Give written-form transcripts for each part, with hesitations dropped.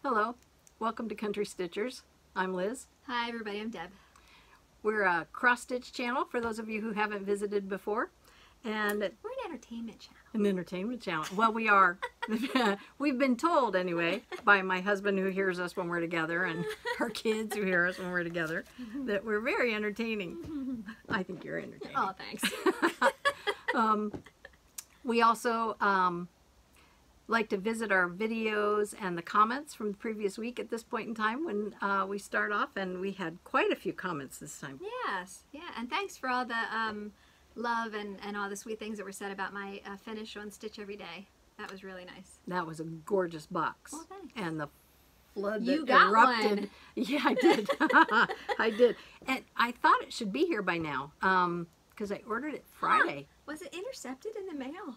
Hello, welcome to Country Stitchers. I'm Liz. Hi everybody, I'm Deb. We're a cross-stitch channel for those of you who haven't visited before. And we're an entertainment channel. An entertainment channel. Well, we are. We've been told, anyway, by my husband who hears us when we're together and our kids who hear us when we're together, that we're very entertaining. I think you're entertaining. Oh, thanks. We also like to visit our videos and the comments from the previous week at this point in time when we start off, and we had quite a few comments this time. Yes, yeah, and thanks for all the love and all the sweet things that were said about my finish on Stitch Every Day. That was really nice. That was a gorgeous box. Well, thanks. And the flood You that got erupted. one. Yeah, I did. I did. And I thought it should be here by now because I ordered it Friday. Was it intercepted in the mail?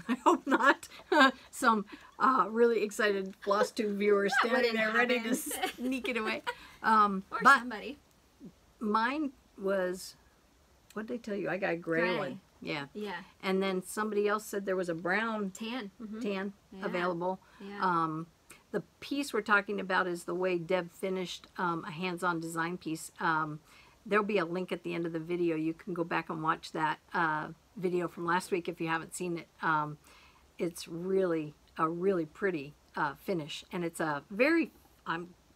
I hope not. Some really excited Flosstube viewers standing there ready to sneak it away. Or but somebody. Mine was, what did I tell you? I got a gray one. Yeah. Yeah. And then somebody else said there was a brown Tan. tan Yeah. available. Yeah. The piece we're talking about is the way Deb finished a hands-on design piece. There'll be a link at the end of the video. You can go back and watch that video from last week if you haven't seen it. It's really a really pretty finish, and it's a very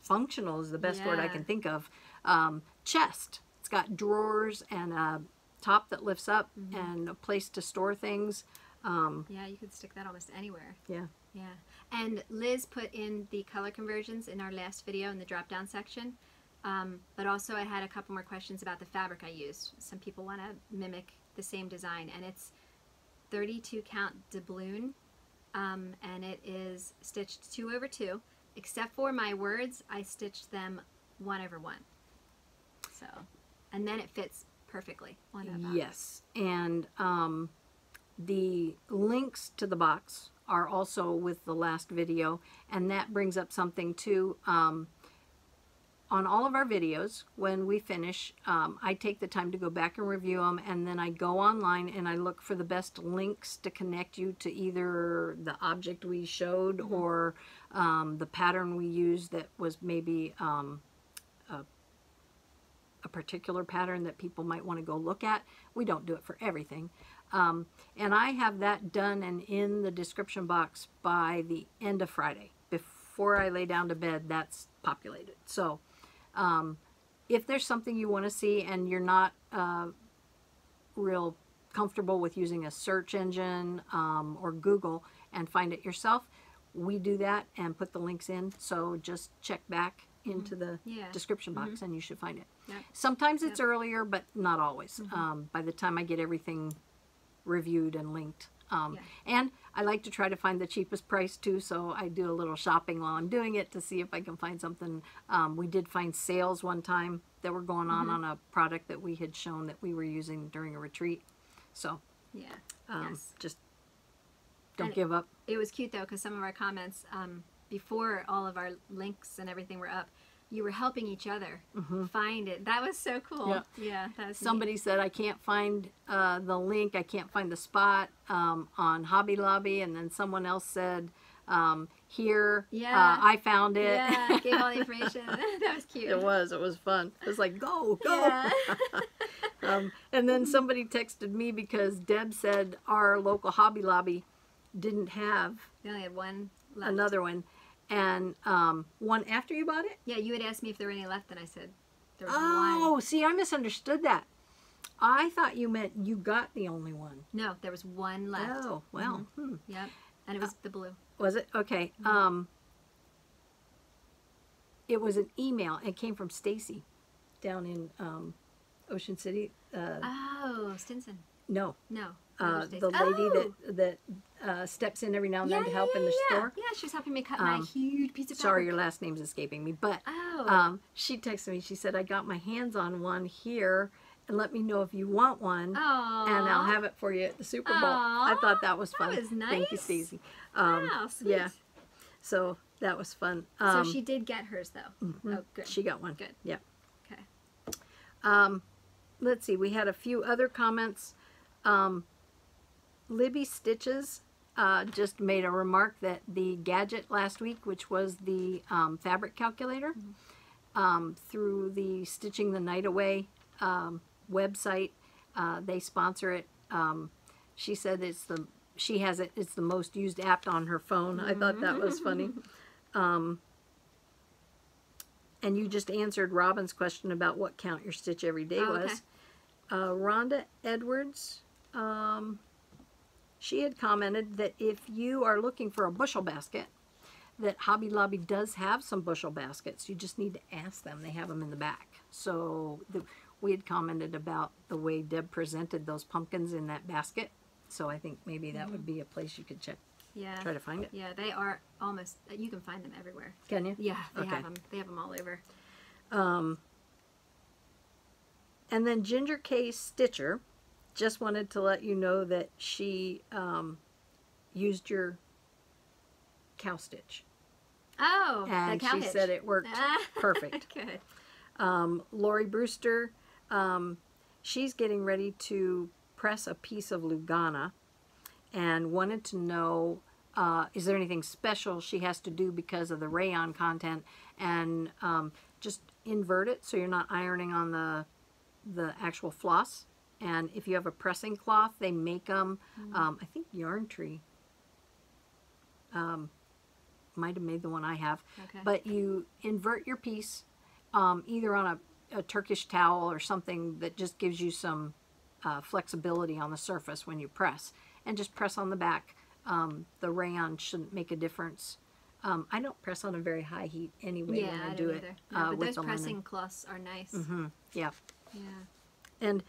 functional is the best word I can think of. Chest. It's got drawers and a top that lifts up and a place to store things. Yeah, you could stick that almost anywhere. Yeah. Yeah. And Liz put in the color conversions in our last video in the drop-down section. But also I had a couple more questions about the fabric I used. Some people want to mimic the same design, and it's 32 count doubloon, and it is stitched 2/2, except for my words, I stitched them 1/1. So, and then it fits perfectly on that box. Yes, and the links to the box are also with the last video, and that brings up something too. On all of our videos, when we finish, I take the time to go back and review them, and then I go online and I look for the best links to connect you to either the object we showed or the pattern we used that was maybe a particular pattern that people might want to go look at. We don't do it for everything. And I have that done and in the description box by the end of Friday. Before I lay down to bed, that's populated. So if there's something you want to see and you're not real comfortable with using a search engine or Google and find it yourself, we do that and put the links in. So just check back into the description box and you should find it. Yep. Sometimes it's earlier, but not always. By the time I get everything reviewed and linked. And I like to try to find the cheapest price too, so I do a little shopping while I'm doing it to see if I can find something. We did find sales one time that were going on a product that we had shown that we were using during a retreat. So just don't give up. It was cute though, because some of our comments before all of our links and everything were up, you were helping each other find it. That was so cool. Yeah, that was somebody neat. said, I can't find the link, I can't find the spot on Hobby Lobby, and then someone else said, here, I found it. Yeah, gave all the information. That was cute. It was fun. It was like, go. Yeah. And then somebody texted me because Deb said our local Hobby Lobby didn't have They only had one left. another one. And one after you bought it? Yeah, you had asked me if there were any left, and I said there was Oh, one. see, I misunderstood that. I thought you meant you got the only one. No, there was one left. Oh, well. Yep, and it was the blue. Was it? Okay. It was an email. It came from Stacy down in Ocean City. Oh, Stinson. No. No. The lady that steps in every now and then to help in the store. Yeah, she was helping me cut my huge piece of fabric. Sorry, your last name's escaping me. But she texted me. She said, I got my hands on one here, and let me know if you want one. Aww. And I'll have it for you at the Super Bowl. I thought that was fun. That was nice. Thank you, Stacy. Wow, sweet. Yeah. So that was fun. So she did get hers, though. Oh, good. She got one. Good. Yeah. Okay. Let's see. We had a few other comments. Libby Stitches just made a remark that the Gadget last week, which was the fabric calculator, through the Stitching the Night Away website, they sponsor it. She said it's the most used app on her phone. I thought that was funny. And you just answered Robin's question about what count your stitch every day was. Rhonda Edwards, she had commented that if you are looking for a bushel basket, that Hobby Lobby does have some bushel baskets. You just need to ask them. They have them in the back. So we had commented about the way Deb presented those pumpkins in that basket. So I think maybe that would be a place you could check. Yeah. Try to find it. Yeah, they are almost, you can find them everywhere. Can you? Yeah, they have them. They have them all over. And then Ginger K. Stitcher just wanted to let you know that she used your cow stitch. Oh, and the cow she hitch. said it worked perfect. Good. Lori Brewster, she's getting ready to press a piece of Lugana and wanted to know, is there anything special she has to do because of the rayon content, and just invert it so you're not ironing on the actual floss. And if you have a pressing cloth, they make them, I think Yarn Tree might have made the one I have. Okay. But you invert your piece either on a Turkish towel or something that just gives you some flexibility on the surface when you press. And just press on the back. The rayon shouldn't make a difference. I don't press on a very high heat anyway when I do it. No, but with those the pressing linen. cloths are nice. Yeah. Yeah. And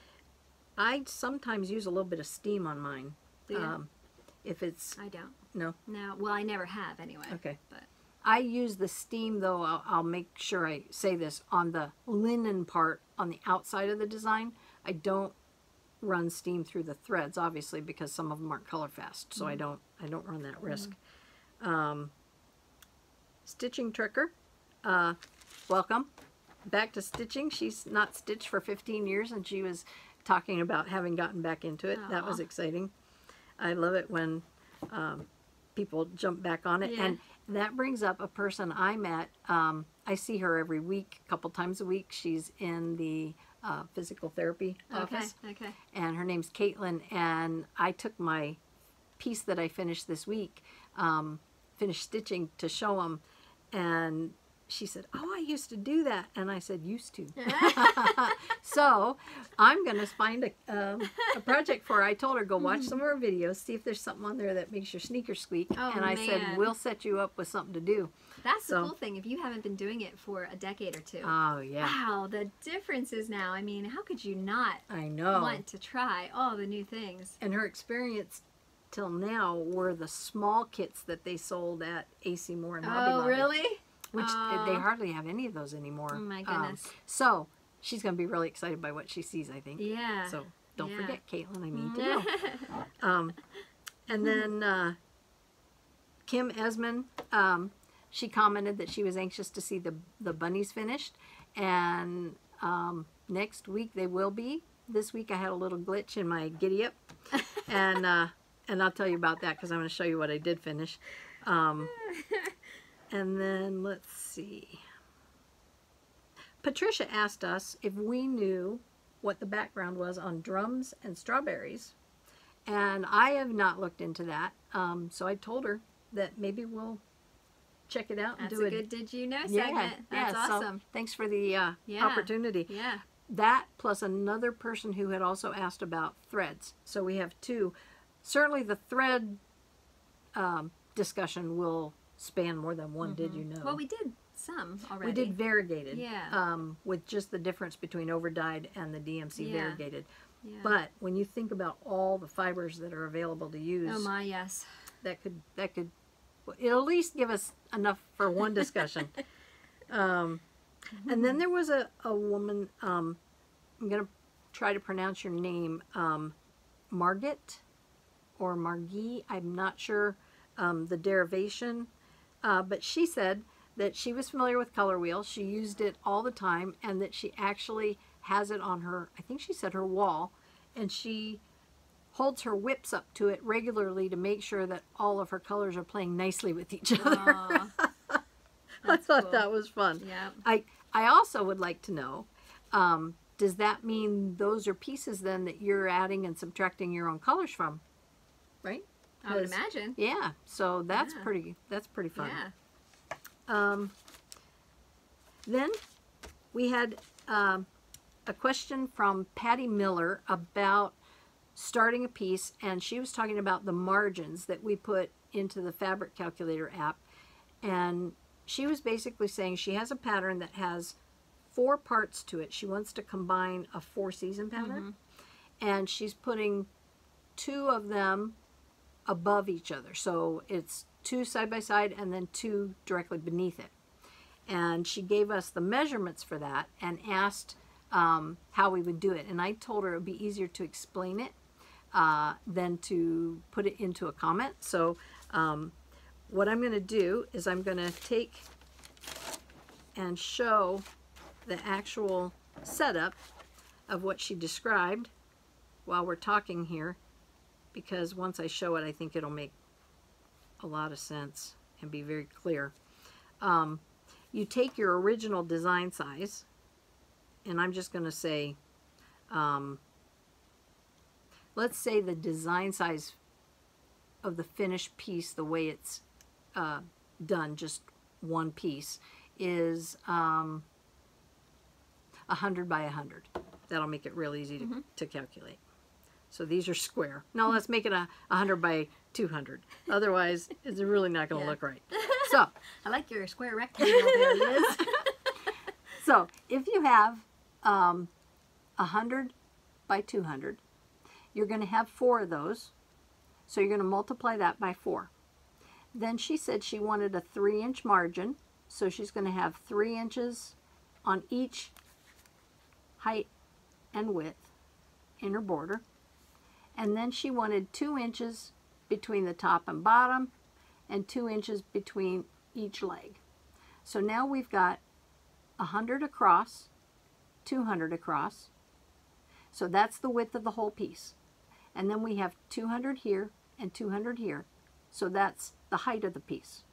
I sometimes use a little bit of steam on mine. Do you? If it's... I don't. No? No. Well, I never have anyway. Okay. But I use the steam, though, I'll make sure I say this, on the linen part on the outside of the design. I don't run steam through the threads, obviously, because some of them aren't color fast, so I don't run that risk. Stitching Tricker, welcome back to stitching. She's not stitched for 15 years, and she was talking about having gotten back into it. That was exciting. I love it when people jump back on it. Yeah. And that brings up a person I met. I see her every week, a couple times a week. She's in the physical therapy office. Okay. And her name's Caitlin. And I took my piece that I finished this week, finished stitching to show them. And she said, "Oh, I used to do that." And I said, "Used to." So I'm going to find a project for her. I told her, go watch some of her videos, see if there's something on there that makes your sneakers squeak. Oh, and I said, man. we'll set you up with something to do. That's the cool thing. If you haven't been doing it for a decade or two. Oh, yeah. Wow, the differences now. I mean, how could you not I know. want to try all the new things? And her experience till now were the small kits that they sold at AC Moore and Hobby Lobby. Oh, really? Which they hardly have any of those anymore. Oh, my goodness. So she's going to be really excited by what she sees, I think. Yeah. So don't forget, Caitlin, I need to know. And then Kim Esmond, she commented that she was anxious to see the bunnies finished. And next week they will be. This week I had a little glitch in my giddy up. And I'll tell you about that because I'm going to show you what I did finish. And then, let's see. Patricia asked us if we knew what the background was on drums and strawberries. And I have not looked into that. So I told her that maybe we'll check it out and That's do a it. good Did You Know segment. That's awesome. So thanks for the opportunity. Yeah. That plus another person who had also asked about threads. So we have two. Certainly the thread discussion will span more than one Did You Know. Well, we did some already. We did variegated. Yeah. With just the difference between overdyed and the DMC variegated. Yeah. But when you think about all the fibers that are available to use, Oh my, yes. that could it'll at least give us enough for one discussion. And then there was a woman, I'm going to try to pronounce your name, Margit or Margie, I'm not sure the derivation, but she said that she was familiar with Color Wheel, she used it all the time, and that she actually has it on her, I think she said her wall, and she holds her whips up to it regularly to make sure that all of her colors are playing nicely with each other. I thought that was fun. Yeah. I also would like to know, does that mean those are pieces then that you're adding and subtracting your own colors from? Right? I would imagine. Yeah. So that's pretty fun. Yeah. Then we had a question from Patty Miller about starting a piece, and she was talking about the margins that we put into the fabric calculator app, and she was basically saying she has a pattern that has 4 parts to it. She wants to combine a 4-season pattern, and she's putting 2 of them above each other, so it's 2 side by side and then 2 directly beneath it. And she gave us the measurements for that and asked how we would do it, and I told her it would be easier to explain it than to put it into a comment. So what I'm going to do is I'm going to take and show the actual setup of what she described while we're talking here, because once I show it, I think it'll make a lot of sense and be very clear. You take your original design size, and I'm just going to say, let's say the design size of the finished piece, the way it's done, just one piece, is 100 by 100. That'll make it real easy to calculate. So these are square. Now let's make it 100 by 200. Otherwise, it's really not going to look right. So I like your square rectangle there, Liz. So if you have 100 by 200, you're going to have 4 of those. So you're going to multiply that by 4. Then she said she wanted a 3-inch margin. So she's going to have 3 inches on each height and width in her border. And then she wanted 2 inches between the top and bottom and 2 inches between each leg. So now we've got 100 across, 200 across. So that's the width of the whole piece. And then we have 200 here and 200 here. So that's the height of the piece.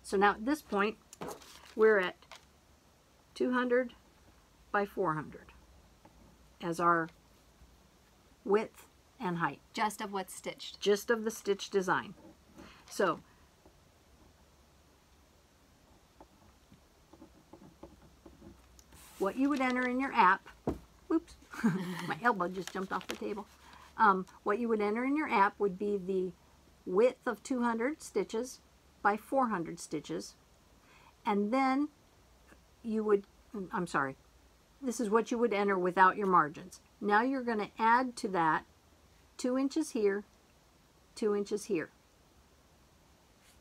So now at this point, we're at 200 by 400 as our width and height. Just of what's stitched. Just of the stitch design. So what you would enter in your app, oops, my elbow just jumped off the table. What you would enter in your app would be the width of 200 stitches by 400 stitches, and then you would, I'm sorry, this is what you would enter without your margins. Now you're going to add to that 2 inches here, 2 inches here.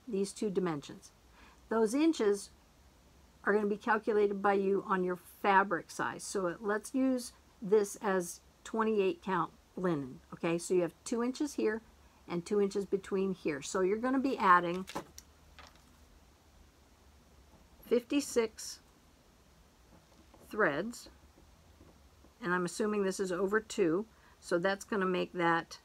These 2 dimensions. Those inches are going to be calculated by you on your fabric size. So let's use this as 28 count linen. Okay, so you have 2 inches here and 2 inches between here. So you're going to be adding 56 threads, and I'm assuming this is over 2, so that's going to make that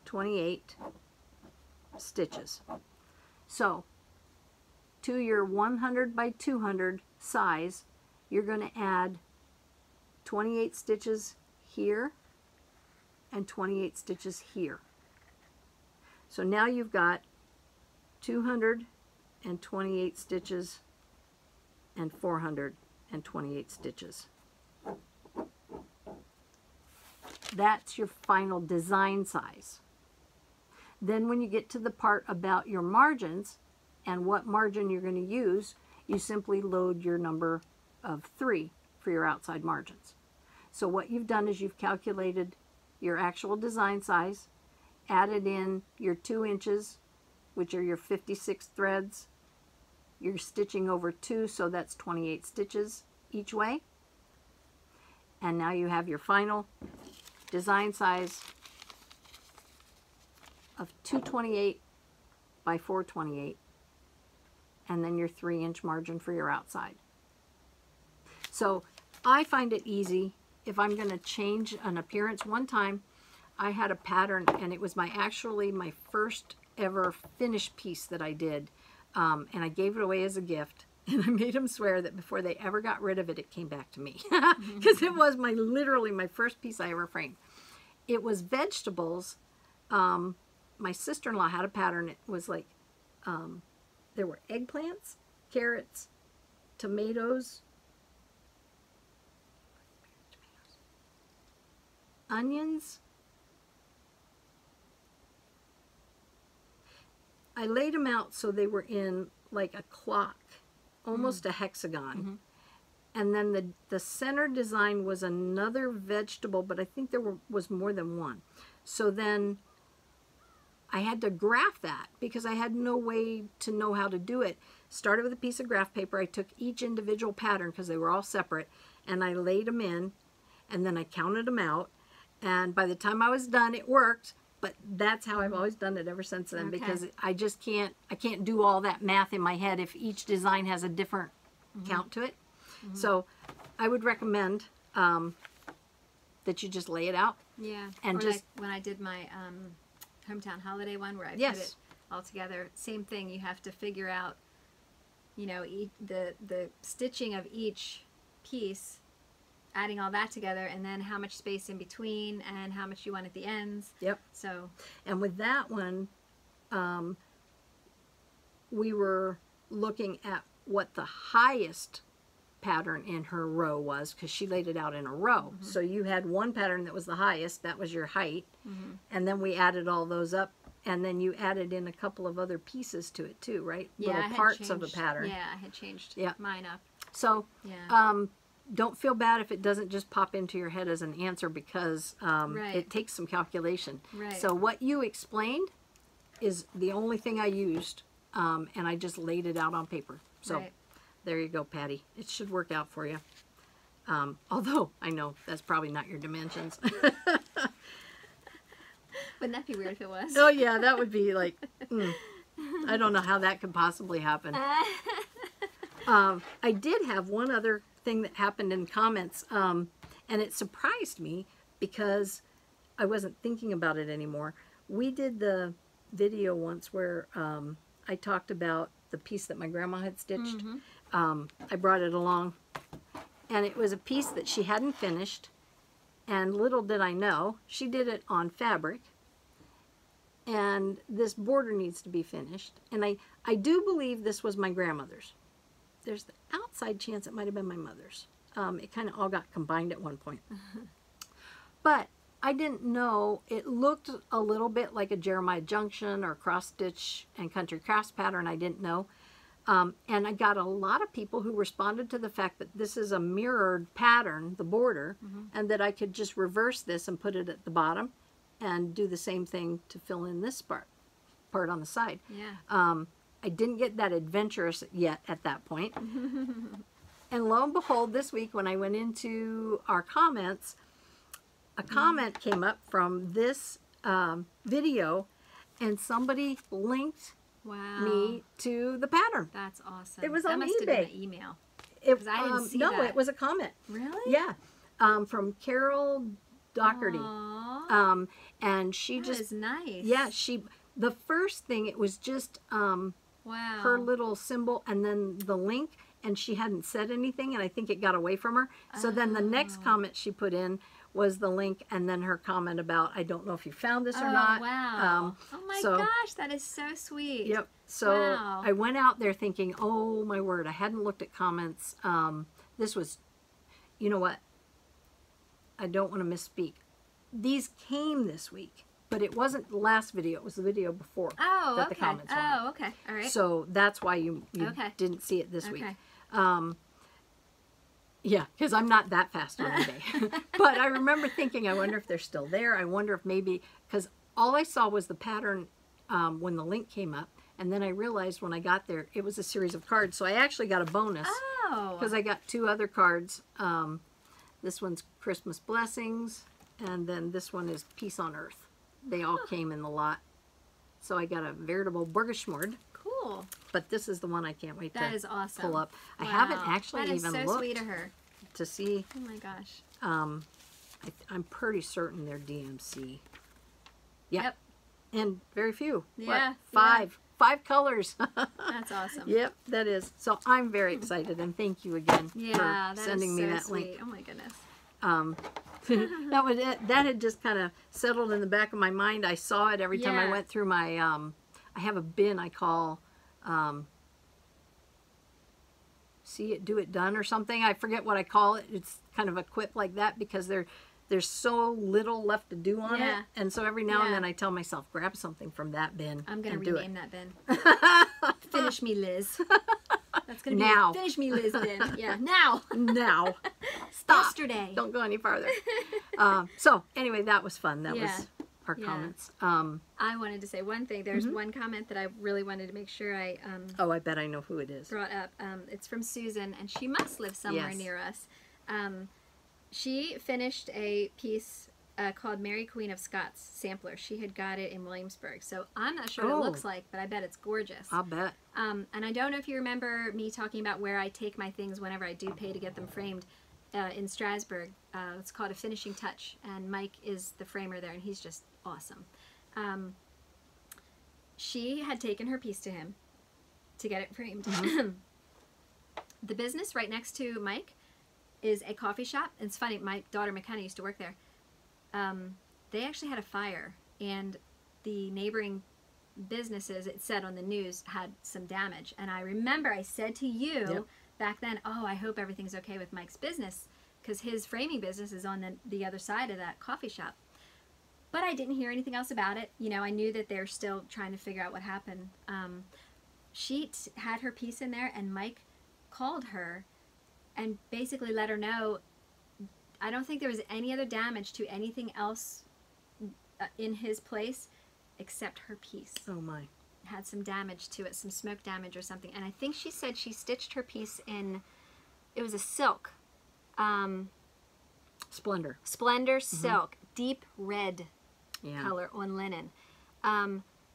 28 stitches. So to your 100 by 200 size, you're going to add 28 stitches here and 28 stitches here. So now you've got 228 stitches and 428 stitches. That's your final design size. Then when you get to the part about your margins and what margin you're going to use, you simply load your number of 3 for your outside margins. So what you've done is you've calculated your actual design size, added in your 2 inches, which are your 56 threads. You're stitching over 2, so that's 28 stitches each way. And now you have your final design size of 228 by 428, and then your 3-inch margin for your outside. So I find it easy if I'm going to change an appearance. One time I had a pattern, and it was actually my first ever finished piece that I did, and I gave it away as a gift, and I made them swear that before they ever got rid of it, it came back to me, because it was literally my first piece I ever framed. It was vegetables. My sister-in-law had a pattern. It was like, there were eggplants, carrots, tomatoes, onions. I laid them out so they were in like a clock, almost a hexagon. And then the center design was another vegetable, but I think there was more than one. So then I had to graph that because I had no way to know how to do it. Started with a piece of graph paper. I took each individual pattern because they were all separate, and I laid them in, and then I counted them out. And by the time I was done, it worked. But that's how I've always done it ever since then, because I just can't do all that math in my head if each design has a different count to it. So I would recommend that you just lay it out. Yeah. And or just like when I did my hometown holiday one where I put it all together, same thing. You have to figure out, you know, the stitching of each piece, adding all that together, and then how much space in between and how much you want at the ends. Yep. So, and with that one, we were looking at what the highest pattern in her row was, because she laid it out in a row. So you had one pattern that was the highest, that was your height, and then we added all those up, and then you added in a couple of other pieces to it too, right? yeah, Little parts of the pattern. Yeah, I had changed mine up. So Yeah. don't feel bad if it doesn't just pop into your head as an answer, because Right. it takes some calculation. Right. So what you explained is the only thing I used, and I just laid it out on paper. So Right. there you go, Patty. It should work out for you. Although I know that's probably not your dimensions. Wouldn't that be weird if it was? Oh yeah, that would be like, I don't know how that could possibly happen. I did have one other thing that happened in comments, and it surprised me because I wasn't thinking about it anymore. We did the video once where I talked about the piece that my grandma had stitched. I brought it along, and it was a piece that she hadn't finished, and little did I know, she did it on fabric, and this border needs to be finished. And I do believe this was my grandmother's. There's the outside chance it might have been my mother's. It kind of all got combined at one point. But I didn't know, it looked a little bit like a Jeremiah Junction or cross stitch and country crafts pattern. I didn't know. And I got a lot of people who responded to the fact that this is a mirrored pattern, the border, and that I could just reverse this and put it at the bottom and do the same thing to fill in this part on the side. Yeah. I didn't get that adventurous yet at that point. And lo and behold, this week when I went into our comments, a comment came up from this video, and somebody linked me to the pattern. That's awesome. It was that on must have eBay. been an email. It, 'Cause I didn't see no, that. it was a comment. Really? Yeah, from Carol Doherty. Aww. And she That just, is nice. yeah, the first thing, it was just Wow. her little symbol and then the link, and she hadn't said anything, and I think it got away from her. So then the next comment she put in was the link, and then her comment about, I don't know if you found this or not. Wow. Oh my gosh, that is so sweet. Yep. So Wow. I went out there thinking, oh my word, I hadn't looked at comments. This was, you know what? I don't want to misspeak. These came this week, but it wasn't the last video. It was the video before that the comments were on. Oh, okay. All right. So that's why you Okay. didn't see it this week. Okay. Yeah, because I'm not that fast on eBay. But I remember thinking, I wonder if they're still there. I wonder if maybe, because all I saw was the pattern when the link came up. And then I realized when I got there, it was a series of cards. So I actually got a bonus Oh. because I got 2 other cards. This one's Christmas Blessings, and then this one is Peace on Earth. They all came in the lot. So I got a veritable Burgerschmord. Cool. But this is the one I can't wait That to is awesome. pull up. I Wow. haven't actually that is even so looked sweet of her. to see. Oh my gosh. I'm pretty certain they're DMC. Yeah. Yep. And very few. Yeah. What? Five. 5 colors. That's awesome. Yep, that is. So I'm very excited, and thank you again for sending me that sweet. link. Oh my goodness. That was it. That had just kind of settled in the back of my mind. I saw it every time I went through my, I have a bin I call, see it, do it, done or something. I forget what I call it. It's kind of equipped like that because there's so little left to do on it. And so every now and then I tell myself, grab something from that bin. I'm going to rename that bin. Finish me, Liz. That's going to be now. Finish me, Liz bin. Yeah, now. Now. Stop. Yesterday. Don't go any farther. So anyway, that was fun. That was our comments. I wanted to say one thing. There's one comment that I really wanted to make sure I oh, I bet I know who it is. Brought up. It's from Susan, and she must live somewhere near us. She finished a piece called Mary Queen of Scots sampler. She had got it in Williamsburg. So I'm not sure what it looks like, but I bet it's gorgeous. I'll bet. And I don't know if you remember me talking about where I take my things whenever I do pay to get them framed in Strasbourg. It's called A Finishing Touch, and Mike is the framer there, and he's just awesome. She had taken her piece to him to get it framed. The business right next to Mike is a coffee shop. It's funny, my daughter McKenna used to work there. They actually had a fire, and the neighboring businesses, it said on the news, had some damage. And I remember I said to you back then, oh, I hope everything's okay with Mike's business, because his framing business is on the other side of that coffee shop. But I didn't hear anything else about it. You know, I knew that they're still trying to figure out what happened. She had her piece in there, and Mike called her and basically let her know, I don't think there was any other damage to anything else in his place except her piece. Oh my. It had some damage to it, some smoke damage or something. And I think she said she stitched her piece in, it was a silk. Splendor. Splendor silk. Deep red color on linen.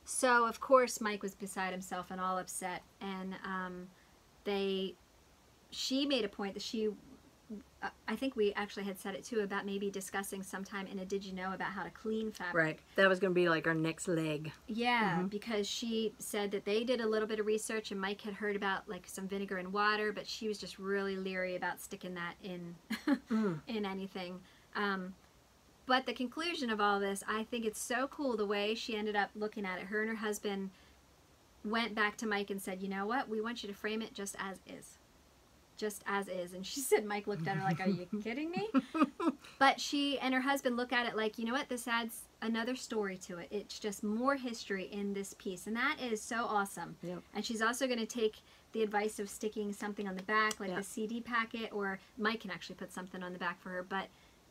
So, of course, Mike was beside himself and all upset. And she made a point that she, I think we actually had said it too, about maybe discussing sometime in a Did You Know about how to clean fabric. Right. That was going to be like our next leg. Yeah, because she said that they did a little bit of research, and Mike had heard about like some vinegar and water, but she was just really leery about sticking that in in anything. But the conclusion of all this, I think it's so cool the way she ended up looking at it. Her and her husband went back to Mike and said, you know what, we want you to frame it just as is. Just as is. And she said, Mike looked at her like, are you kidding me? But she and her husband look at it like, you know what, this adds another story to it. It's just more history in this piece. And that is so awesome. Yep. And she's also going to take the advice of sticking something on the back, like the CD packet, or Mike can actually put something on the back for her,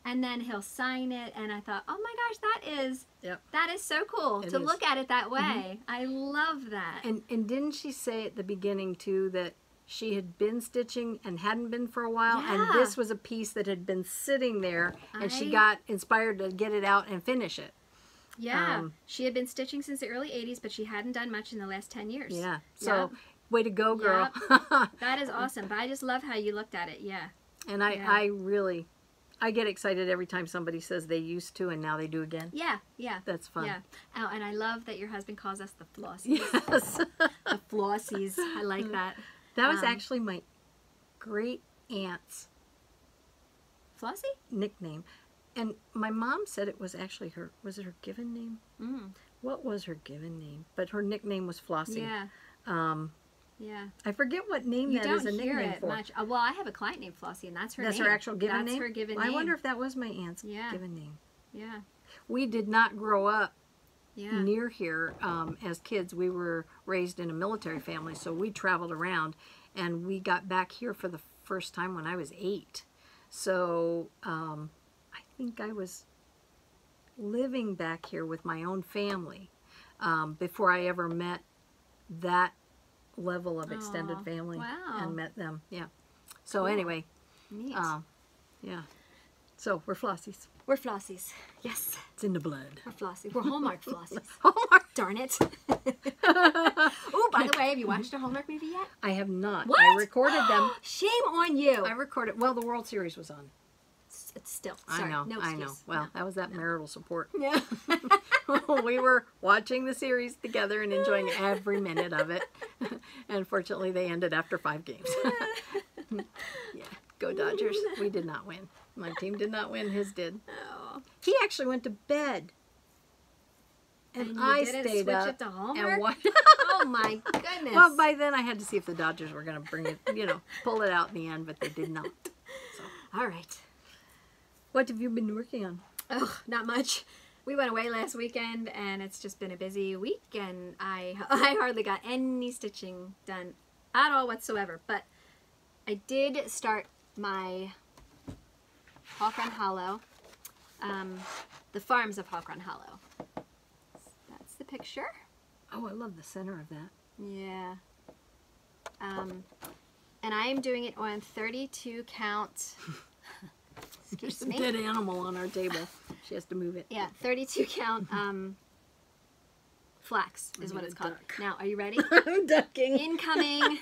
and then he'll sign it. And I thought, oh my gosh, that is so cool to look at it that way. I love that. And didn't she say at the beginning too that she had been stitching and hadn't been for a while, and this was a piece that had been sitting there, and she got inspired to get it out and finish it. Yeah, she had been stitching since the early 80s, but she hadn't done much in the last 10 years. Yeah, so way to go, girl. That is awesome, but I just love how you looked at it, And I really, I get excited every time somebody says they used to and now they do again. Yeah. That's fun. Yeah. Oh, and I love that your husband calls us the Flossies. Yes. The Flossies. I like that. That was actually my great aunt's Flossie nickname, and my mom said it was actually her. Was it her given name? What was her given name? But her nickname was Flossie. Yeah. I forget what name that is a nickname hear it for. Much. Well, I have a client named Flossie, and that's her name. That's her actual given name? That's her given name? name. I wonder if that was my aunt's given name. Yeah. We did not grow up near here as kids. We were raised in a military family, so we traveled around, and we got back here for the first time when I was 8. So I think I was living back here with my own family before I ever met that level of extended family and met them. So anyway, neat. So we're Flossies. We're Flossies. Yes. It's in the blood. We're Flossies. We're Hallmark Flossies. Hallmark. Darn it. Oh, by the way, have you watched a Hallmark movie yet? I have not. What? I recorded them. Shame on you. I recorded. Well, the World Series was on. still. Sorry, no excuse. I know. Well, that was that marital support. Yeah. We were watching the series together and enjoying every minute of it. Unfortunately, they ended after 5 games. Yeah, go Dodgers. We did not win. My team did not win. His did. Oh. He actually went to bed. And you I didn't stayed switch up it to Homer? and watched. Oh my goodness. Well, by then I had to see if the Dodgers were going to bring it, pull it out in the end, but they did not. So, all right. what have you been working on? Oh, not much. We went away last weekend, and it's just been a busy week, and I hardly got any stitching done at all whatsoever. But I did start my Hawk Run Hollow, the Farms of Hawk Run Hollow. That's the picture. Oh, I love the center of that. Yeah. And I am doing it on 32 count. There's Excuse a me. dead animal on our table. She has to move it. Yeah, 32 count flax is what it's called. Duck. Now, are you ready? I'm ducking. Incoming.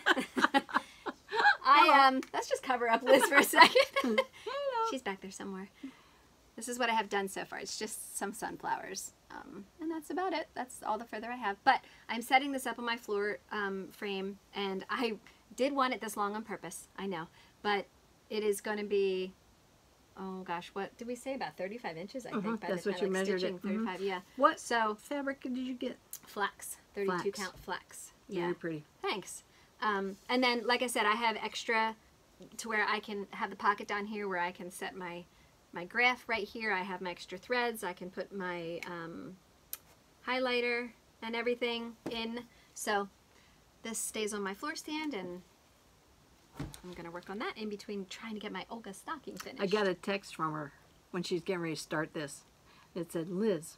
Let's just cover up Liz for a second. She's back there somewhere. This is what I have done so far. It's just some sunflowers. And that's about it. That's all the further I have. But I'm setting this up on my floor frame, and I did want it this long on purpose. I know. But it is going to be, oh gosh, what did we say? About 35 inches, I think. By That's the what time, you measured it. 35, yeah. What So, fabric did you get? flax. 32 Flax. count flax. Yeah. Very pretty. Thanks. And then, like I said, I have extra to where I can have the pocket down here where I can set my graph right here. I have my extra threads. I can put my highlighter and everything in. So this stays on my floor stand, and I'm going to work on that in between trying to get my Olga stocking finished. I got a text from her when she's getting ready to start this. It said, Liz,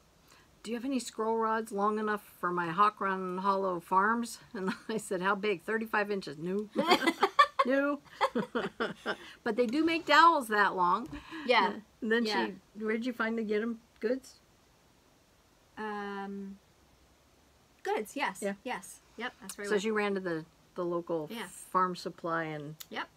do you have any scroll rods long enough for my Hawk Run Hollow Farms? And I said, how big? 35 inches. No. No. But they do make dowels that long. Yeah. And then Yeah. where'd you find to get them? Goods? Goods, yes. Yeah. Yes. Yep, that's where I So went. she ran to the local Yeah. farm supply and... Yep.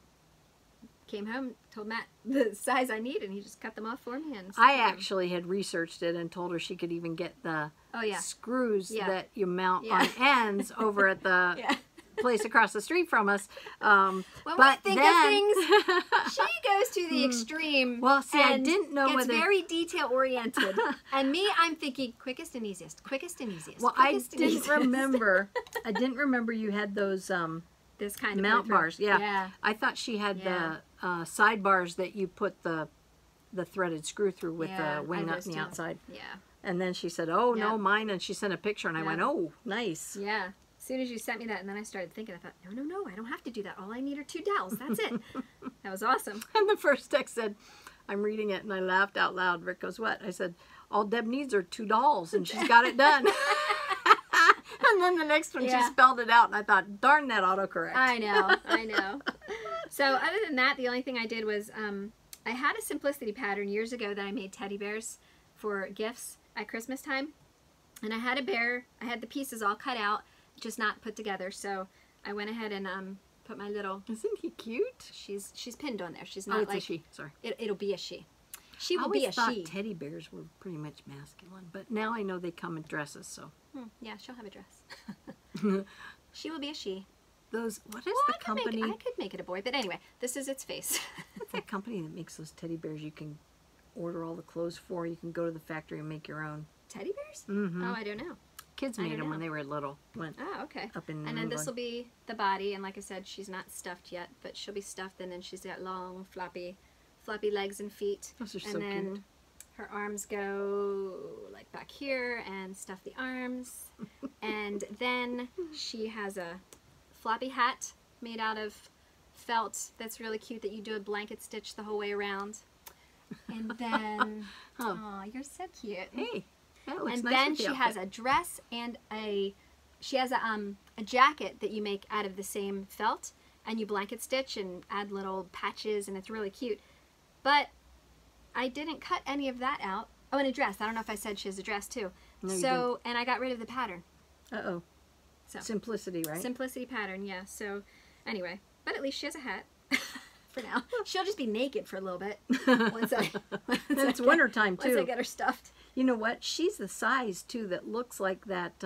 Came home, told Matt the size I need, and he just cut them off for me. And I actually had researched it and told her she could even get the Oh, yeah. screws Yeah. that you mount Yeah. on ends over at the Yeah. place across the street from us. When But we think then- of things, she goes to the extreme. Well, see, I and didn't know gets whether... very detail oriented. And me, I'm thinking quickest and easiest, quickest and easiest. Well, I quickest and didn't easiest. remember. I didn't remember you had those This kind of mount through. bars. Yeah. Yeah. I thought she had Yeah. the sidebars that you put the threaded screw through with Yeah, the wing I nut those on the too. outside. Yeah. And then she said, "Oh no, Yeah. mine." And she sent a picture, and I Yeah. went, "Oh, nice." Yeah. As soon as you sent me that, and then I started thinking, I thought, no, I don't have to do that. All I need are 2 dowels. That's it. That was awesome. And the first text said, I'm reading it, and I laughed out loud. Rick goes, what? I said, all Deb needs are 2 dolls, and she's got it done. And then the next one, Yeah. she spelled it out, and I thought, darn that autocorrect. I know. So other than that, the only thing I did was I had a simplicity pattern years ago that I made teddy bears for gifts at Christmas time. And I had a bear, I had the pieces all cut out, just not put together. So I went ahead and put my little, Isn't he cute? she's pinned on there. She's Oh, not it's like, a she. Sorry. It'll be a she. She I will be always a thought she. teddy bears were pretty much masculine, but now I know they come in dresses, so. Yeah, she'll have a dress. She will be a she. Those, what is Well, the company? I could make it a boy, but anyway, this is its face. What's that company that makes those teddy bears you can order all the clothes for? You can go to the factory and make your own. Teddy bears? Mm-hmm. Oh, I don't know. Kids I made don't them when know. they were little. Went Oh, okay. up in And then England. this will be the body, and like I said, she's not stuffed yet, but she'll be stuffed, and then she's got long, floppy legs and feet. Those are and so then cute. her arms go like back here, and stuff the arms. And then she has a floppy hat made out of felt that's really cute that you do a blanket stitch the whole way around. And then, Oh. oh, you're so cute. Hey, that looks And nice then with the she has outfit. a dress and she has a jacket that you make out of the same felt, and you blanket stitch and add little patches, and it's really cute. But I didn't cut any of that out. Oh, and a dress. I don't know if I said she has a dress too. No, you So, and I got rid of the pattern. Uh-oh. So Simplicity, right? simplicity pattern, yeah. So anyway, but at least she has a hat. for now. She'll just be naked for a little bit. It's wintertime too. Once I get her stuffed. You know what? She's the size too that looks like that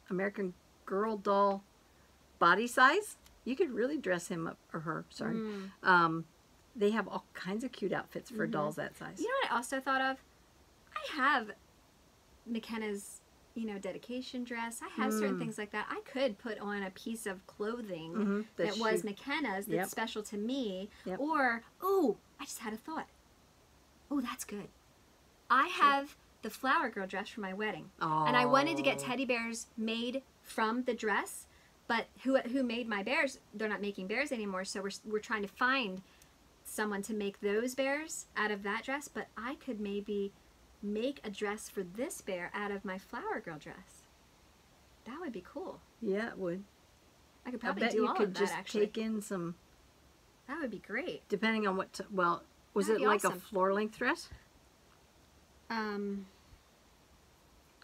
American Girl doll body size. You could really dress him up, or her, sorry. They have all kinds of cute outfits for dolls that size. You know what I also thought of? I have McKenna's, you know, dedication dress. I have certain things like that. I could put on a piece of clothing that was McKenna's that's special to me. Or, oh, I just had a thought. Oh, that's good. I have the Flower Girl dress for my wedding. And I wanted to get teddy bears made from the dress, but who made my bears? They're not making bears anymore, so we're trying to find someone to make those bears out of that dress, but I could maybe make a dress for this bear out of my Flower Girl dress. That would be cool. Yeah, it would. I could probably do all of that, actually. I bet you could just take in some... That would be great. Depending on what... well, was it like a floor-length dress?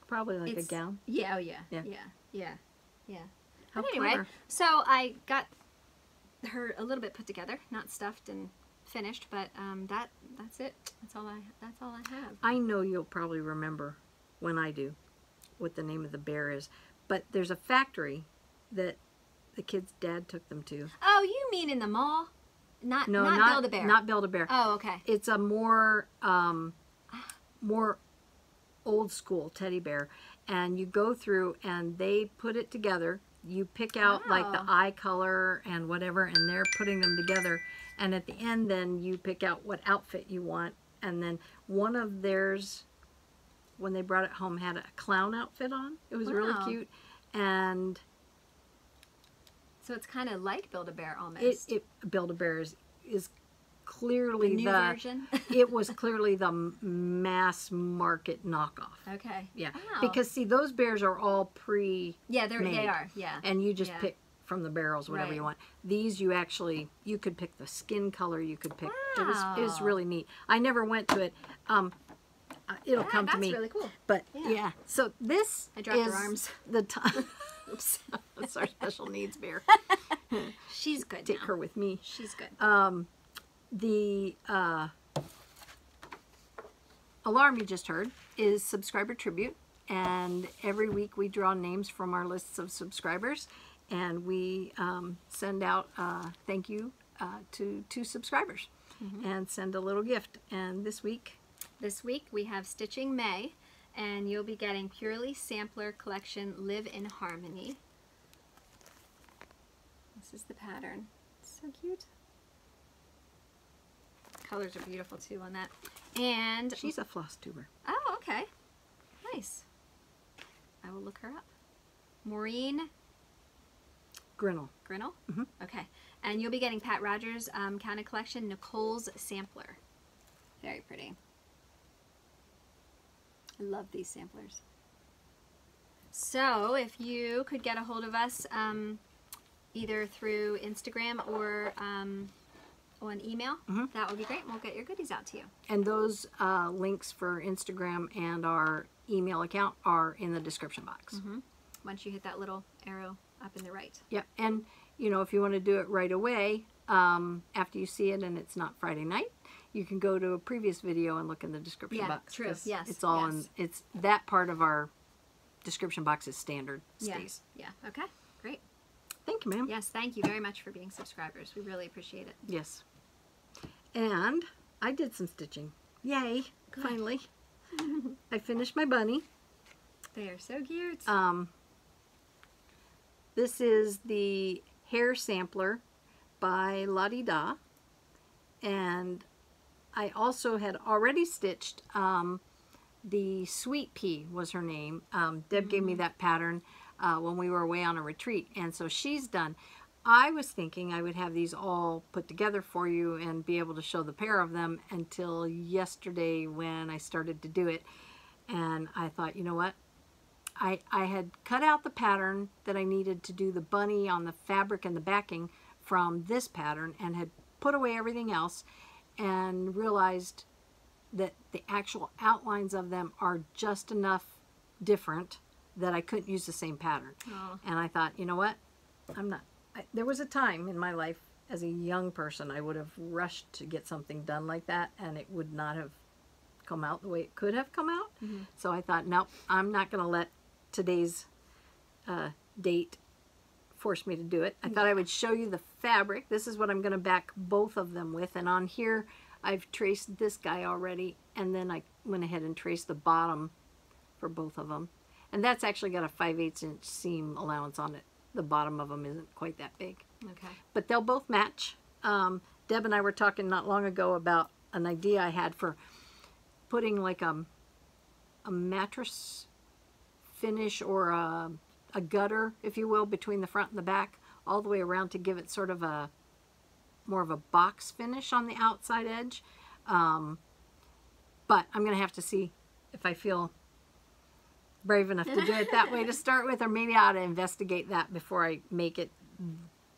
Probably like a gown. Yeah, oh yeah. How but anyway, clever. so I got her a little bit put together, not stuffed and finished, but that's it. That's all I have. I know you'll probably remember when I do what the name of the bear is, but there's a factory that the kid's dad took them to. Oh, you mean in the mall? Not Build-A-Bear. Not Build-A-Bear. Oh, okay. It's a more old school teddy bear, and you go through and they put it together. You pick out like the eye color and whatever, and they're putting them together. And at the end, then you pick out what outfit you want. And then one of theirs, when they brought it home, had a clown outfit on. It was really cute. And so it's kind of like Build-A-Bear almost. Build-A-Bear is clearly the new version. It was clearly the mass market knockoff. Okay. Yeah. Wow. Because see, those bears are all pre-made. Yeah, they are. Yeah. And you just pick from the barrels whatever you want. These you could pick the skin color. You could pick. Wow. It was really neat. I never went to it. It'll come to me. That's really cool. But yeah. So this I dropped her arms. The time. Oops. That's our special needs bear. She's good. Take her with me. She's good. The alarm you just heard is subscriber tribute, and every week we draw names from our lists of subscribers, and we send out thank you to subscribers and send a little gift. And this week we have Stitching May, and you'll be getting Purely Sampler Collection Live in Harmony. This is the pattern. It's so cute. Colors are beautiful too on that. And she's a floss tuber. Oh, okay. Nice. I will look her up. Maureen Grinnell. Grinnell? Okay. And you'll be getting Pat Rogers' Counted Collection, Nicole's Sampler. Very pretty. I love these samplers. So if you could get a hold of us either through Instagram or on email, that would be great. We'll get your goodies out to you. And those links for Instagram and our email account are in the description box. Once you hit that little arrow up in the right. Yep. And you know, if you want to do it right away after you see it and it's not Friday night, you can go to a previous video and look in the description box. True. Yes. It's all in. It's that part of our description box is standard. Stays. Yeah. Okay. Great. Thank you, ma'am. Yes. Thank you very much for being subscribers. We really appreciate it. Yes. And I did some stitching. Yay! Good. Finally, I finished my bunny. They are so cute. This is the hair sampler by La Di Da, and I also had already stitched the Sweet Pea was her name. Deb gave me that pattern when we were away on a retreat, and so she's done. I was thinking I would have these all put together for you and be able to show the pair of them until yesterday when I started to do it. And I thought, you know what? I had cut out the pattern that I needed to do the bunny on the fabric and the backing from this pattern and had put away everything else and realized that the actual outlines of them are just enough different that I couldn't use the same pattern. And I thought, you know what? There was a time in my life, as a young person, I would have rushed to get something done like that, and it would not have come out the way it could have come out. So I thought, nope, I'm not going to let today's date force me to do it. I thought I would show you the fabric. This is what I'm going to back both of them with, and on here I've traced this guy already, and then I went ahead and traced the bottom for both of them, and that's actually got a 5/8 inch seam allowance on it. The bottom of them isn't quite that big. Okay. But they'll both match. Deb and I were talking not long ago about an idea I had for putting like a mattress finish or a gutter, if you will, between the front and the back, all the way around to give it sort of a more of a box finish on the outside edge. But I'm going to have to see if I feel brave enough to do it that way to start with, or maybe I ought to investigate that before I make it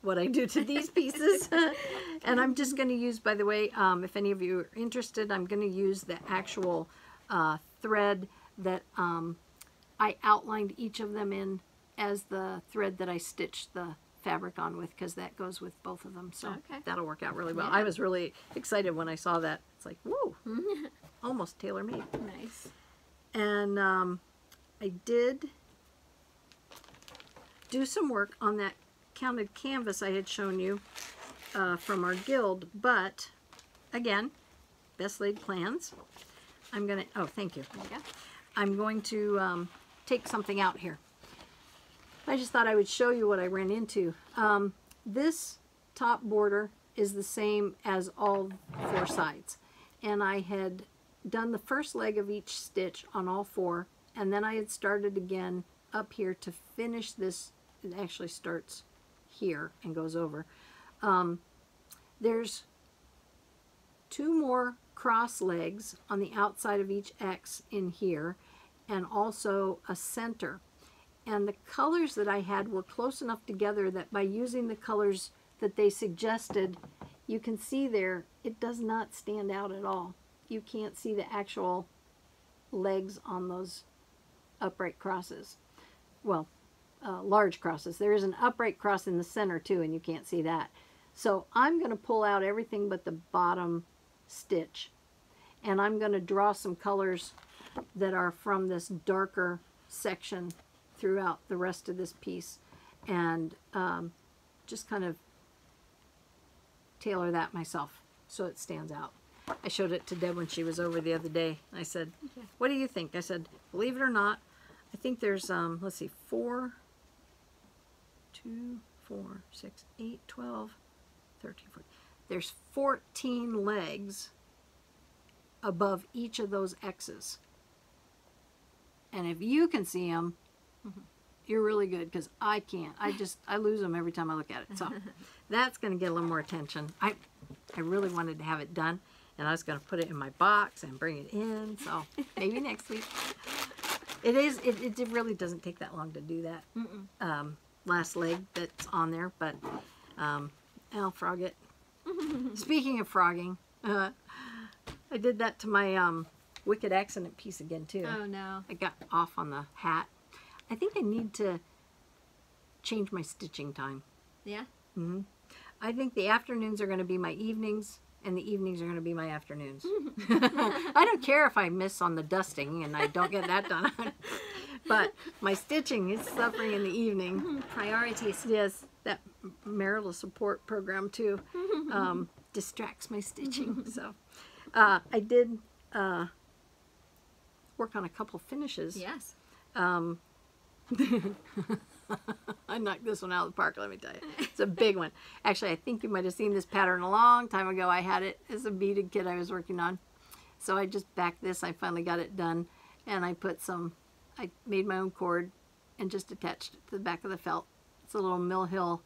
what I do to these pieces. And I'm just going to use, by the way, if any of you are interested, I'm going to use the actual thread that I outlined each of them in as the thread that I stitched the fabric on with, because that goes with both of them. So that'll work out really well. Yeah. I was really excited when I saw that. It's like, whoa, almost tailor-made. Nice. And I did do some work on that counted canvas I had shown you from our guild, but again, best laid plans. I'm gonna, oh, thank you. There you go. I'm going to take something out here. I just thought I would show you what I ran into. This top border is the same as all 4 sides, and I had done the first leg of each stitch on all 4, and then I had started again up here to finish this. It actually starts here and goes over. There's 2 more cross legs on the outside of each X in here, and also a center. And the colors that I had were close enough together that by using the colors that they suggested, you can see there, it does not stand out at all. You can't see the actual legs on those upright crosses. Well, large crosses. There is an upright cross in the center too, and you can't see that. So I'm going to pull out everything but the bottom stitch, and I'm going to draw some colors that are from this darker section throughout the rest of this piece, and just kind of tailor that myself so it stands out. I showed it to Deb when she was over the other day. I said, what do you think? I said, believe it or not, I think there's, let's see, 4, 2, 4, 6, 8, 12, 13, 14. There's 14 legs above each of those X's. And if you can see them, you're really good, because I can't. I lose them every time I look at it. So that's going to get a little more attention. I really wanted to have it done, and I was going to put it in my box and bring it in. So maybe next week. It really doesn't take that long to do that. Last leg that's on there, but I'll frog it. Speaking of frogging, I did that to my Wicked Accident piece again too. Oh no. I got off on the hat. I think I need to change my stitching time. Yeah? I think the afternoons are going to be my evenings, and the evenings are going to be my afternoons. I don't care if I miss on the dusting and I don't get that done. But my stitching is suffering in the evening. Priorities. Yes, that marital support program too distracts my stitching. So I did work on a couple finishes. Yes. I knocked this one out of the park, let me tell you. It's a big one. Actually, I think you might have seen this pattern a long time ago. I had it as a beaded kit I was working on. So I just backed this. I finally got it done. And I made my own cord and just attached it to the back of the felt. It's a little Mill Hill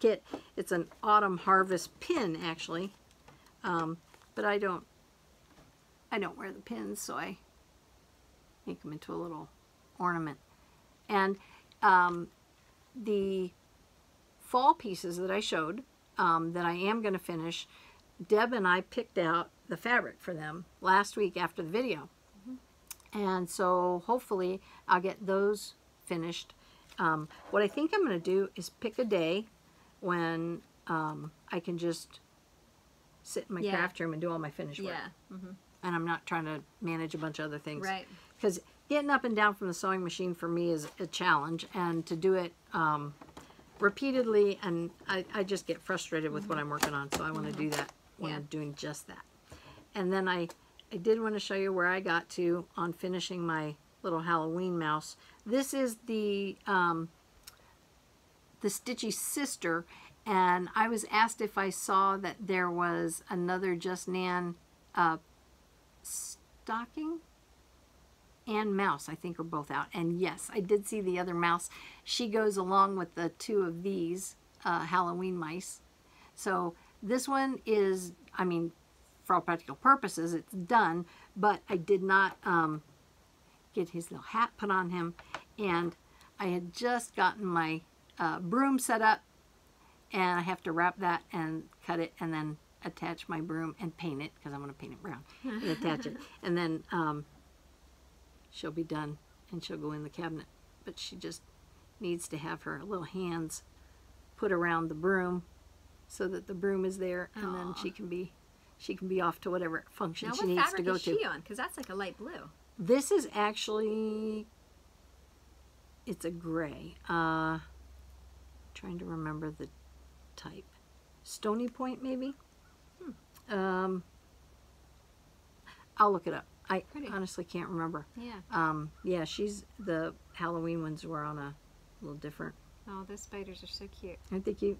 kit. It's an autumn harvest pin, actually. But I don't wear the pins, so I make them into a little ornament. And the fall pieces that I showed, that I am going to finish, Deb and I picked out the fabric for them last week after the video. And so hopefully I'll get those finished. What I think I'm going to do is pick a day when I can just sit in my Yeah. craft room and do all my finish work. Yeah. Mm-hmm. And I'm not trying to manage a bunch of other things. Right. Because getting up and down from the sewing machine for me is a challenge, and to do it repeatedly, and I just get frustrated with what I'm working on, so I want to do that when I'm doing just that. And then I did want to show you where I got to on finishing my little Halloween mouse. This is the Stitchy sister, and I was asked if I saw that there was another Just Nan stocking and mouse, I think, are both out. And yes, I did see the other mouse. She goes along with the two of these Halloween mice. So this one is, I mean, for all practical purposes, it's done, but I did not get his little hat put on him, and I had just gotten my broom set up, and I have to wrap that and cut it and then attach my broom and paint it, because I'm going to paint it brown and attach it, and then she'll be done and she'll go in the cabinet. But she just needs to have her little hands put around the broom so that the broom is there, and then she can be off to whatever function Now, she what needs to fabric go is to. she on? Because that's like a light blue. This is actually, it's a gray. Trying to remember the type. Stony Point, maybe? I'll look it up. I Pretty. honestly can't remember. Yeah. Yeah, the Halloween ones were on a little different. Oh, those spiders are so cute. Aren't they cute?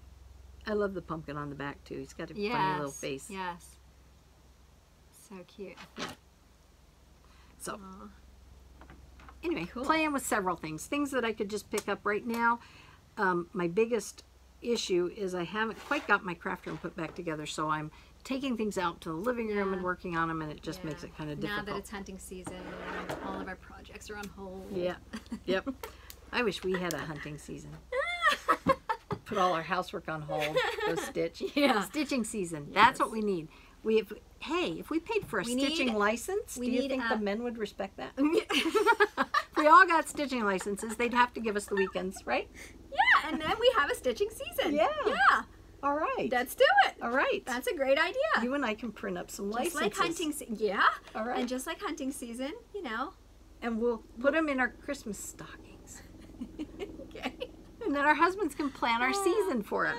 I love the pumpkin on the back, too. He's got a funny little face. Yes. So cute. So, Aw. anyway, Cool. playing with several things. Things that I could just pick up right now. My biggest issue is I haven't quite got my craft room put back together, so I'm taking things out to the living room and working on them, and it just makes it kind of difficult. Now that it's hunting season, all of our projects are on hold. Yeah. Yep. I wish we had a hunting season. Put all our housework on hold. Go stitch. Yeah. Stitching season. That's what we need. If we paid for a stitching license, do you think the men would respect that? If we all got stitching licenses, they'd have to give us the weekends, right? Yeah, and then we have a stitching season. Yeah. Yeah. All right. Let's do it. All right. That's a great idea. You and I can print up some Just licenses. like hunting season. Yeah. All right. And just like hunting season, you know. And we'll put them in our Christmas stockings. Okay. And then our husbands can plan our season for us.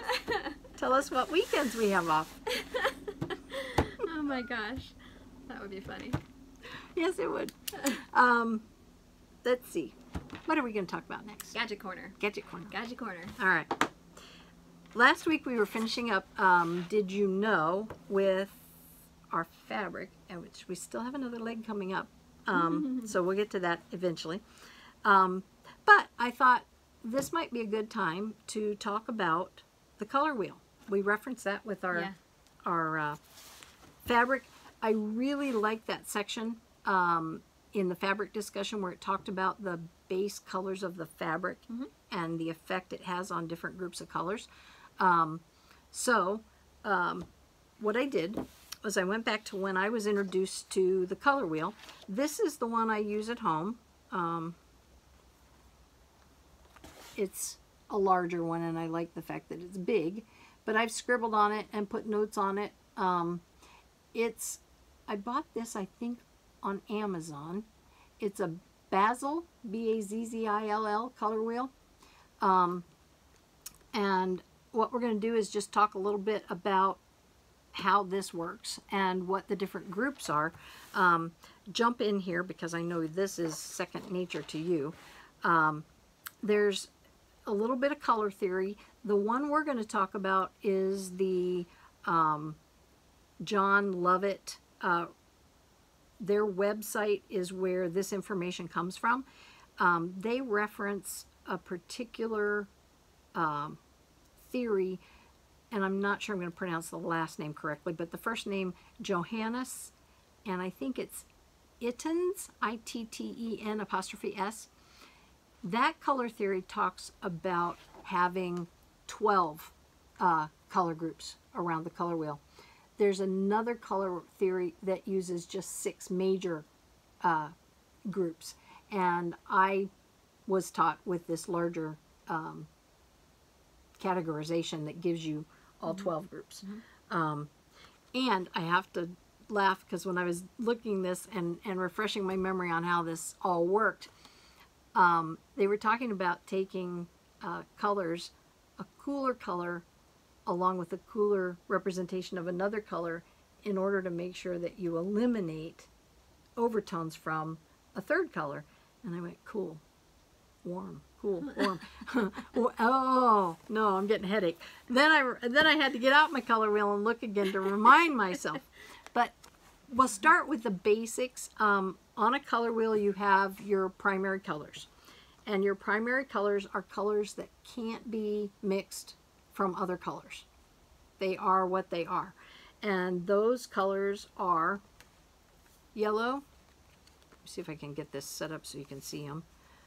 Tell us what weekends we have off. Oh my gosh. That would be funny. Yes, it would. Let's see. What are we going to talk about next? Gadget Corner. Gadget Corner. Gadget Corner. All right. Last week we were finishing up Did You Know with our fabric, and which we still have another leg coming up. So we'll get to that eventually. But I thought this might be a good time to talk about the color wheel. We referenced that with our fabric. I really like that section in the fabric discussion where it talked about the base colors of the fabric and the effect it has on different groups of colors. What I did was I went back to when I was introduced to the color wheel. This is the one I use at home. It's a larger one, and I like the fact that it's big, but I've scribbled on it and put notes on it. I bought this, I think, on Amazon. It's a Bazzil, B-A-Z-Z-I-L-L color wheel. And what we're going to do is just talk a little bit about how this works and what the different groups are. Jump in here because I know this is second nature to you. There's a little bit of color theory. The one we're going to talk about is the John Lovett. Their website is where this information comes from. They reference a particular theory, and I'm not sure I'm going to pronounce the last name correctly, but the first name, Johannes, and I think it's Ittens, I-T-T-E-N apostrophe S. That color theory talks about having 12 color groups around the color wheel. There's another color theory that uses just 6 major groups, and I was taught with this larger categorization that gives you all 12 groups. Mm-hmm. And I have to laugh because when I was looking this and refreshing my memory on how this all worked, they were talking about taking colors, a cooler color along with a cooler representation of another color in order to make sure that you eliminate overtones from a third color. And I went, cool, warm, cool, warm. Oh, no, I'm getting a headache. Then I had to get out my color wheel and look again to remind myself. But we'll start with the basics. On a color wheel, you have your primary colors. And your primary colors are colors that can't be mixed from other colors. They are what they are. And those colors are yellow. Let me see if I can get this set up so you can see them.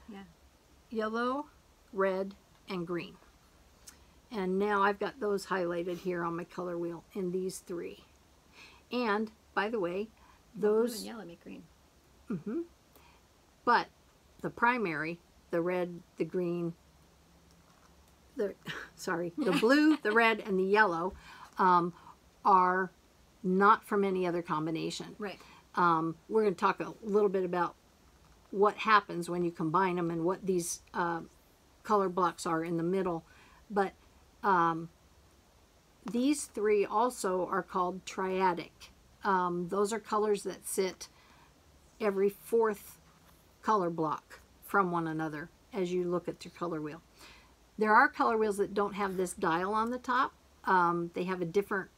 Yeah. Yellow, red, and green. And now I've got those highlighted here on my color wheel in these three. And, by the way, those... Blue and yellow make green. Mm-hmm. But the primary, the red, the green, the blue, the red, and the yellow are not from any other combination. Right. We're going to talk a little bit about what happens when you combine them and what these color blocks are in the middle. But these three also are called triadic. Those are colors that sit every fourth color block from one another as you look at your color wheel. There are color wheels that don't have this dial on the top. They have a different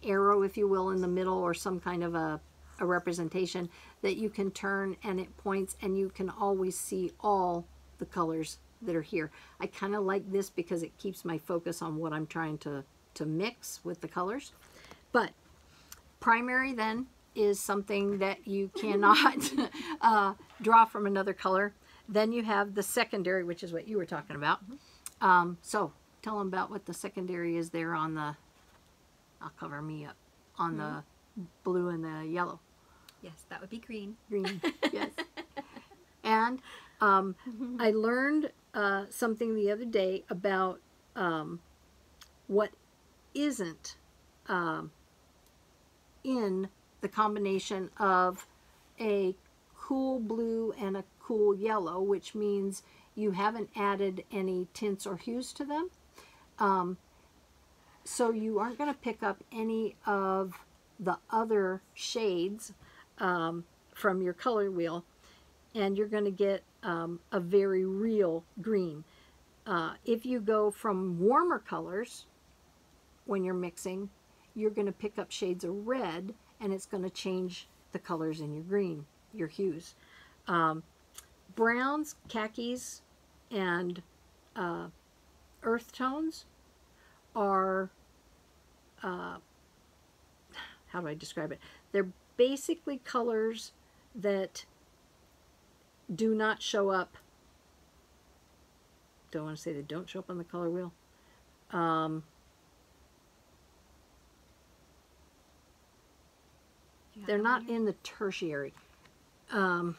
arrow, if you will, in the middle, or some kind of a representation that you can turn and it points, and you can always see all the colors that are here. I kind of like this because it keeps my focus on what I'm trying to mix with the colors. But primary then is something that you cannot draw from another color. Then you have the secondary, which is what you were talking about. So tell them about what the secondary is there on the, I'll cover me up, on the blue and the yellow. Yes, that would be green. Green, yes. And I learned something the other day about what isn't in the combination of a cool blue and a cool yellow, which means you haven't added any tints or hues to them. So you aren't going to pick up any of the other shades from your color wheel, and you're going to get a very real green. If you go from warmer colors when you're mixing, you're going to pick up shades of red, and it's going to change the colors in your green, your hues. Browns, khakis, and earth tones are, how do I describe it? They're basically colors that do not show up. Don't want to say they don't show up on the color wheel. They're not in the tertiary. Let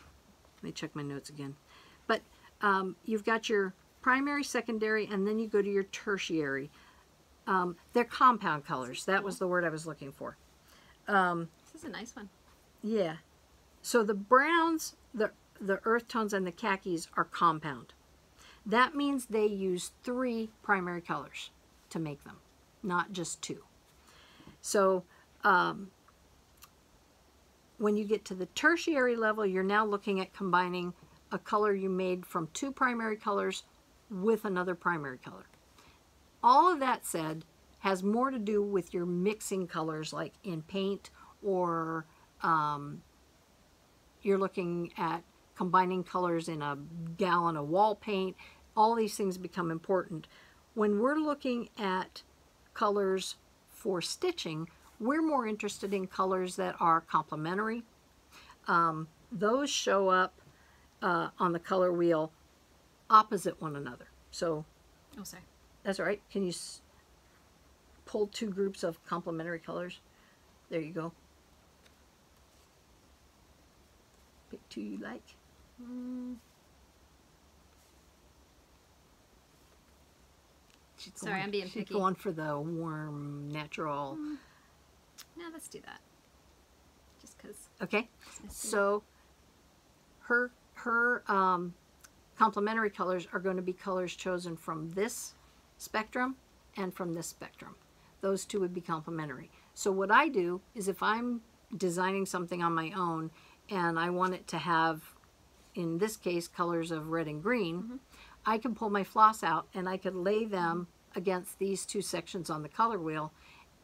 me check my notes again. But you've got your primary, secondary, and then you go to your tertiary. They're compound colors. That was the word I was looking for. This is a nice one. Yeah. So the browns, the earth tones, and the khakis are compound. That means they use 3 primary colors to make them, not just 2. So when you get to the tertiary level, you're now looking at combining a color you made from 2 primary colors with another primary color. All of that said has more to do with your mixing colors, like in paint, or you're looking at combining colors in a gallon of wall paint. All these things become important. When we're looking at colors for stitching, we're more interested in colors that are complementary. Those show up on the color wheel opposite one another. So, oh, sorry. That's all right. Can you pull 2 groups of complementary colors? There you go. Pick 2 you like. Sorry, I'm being she's picky. going for the warm, natural. No, let's do that. Just because. Okay, so her complementary colors are going to be colors chosen from this spectrum and from this spectrum. Those two would be complementary. So what I do is if I'm designing something on my own and I want it to have, in this case, colors of red and green, I can pull my floss out and I could lay them against these two sections on the color wheel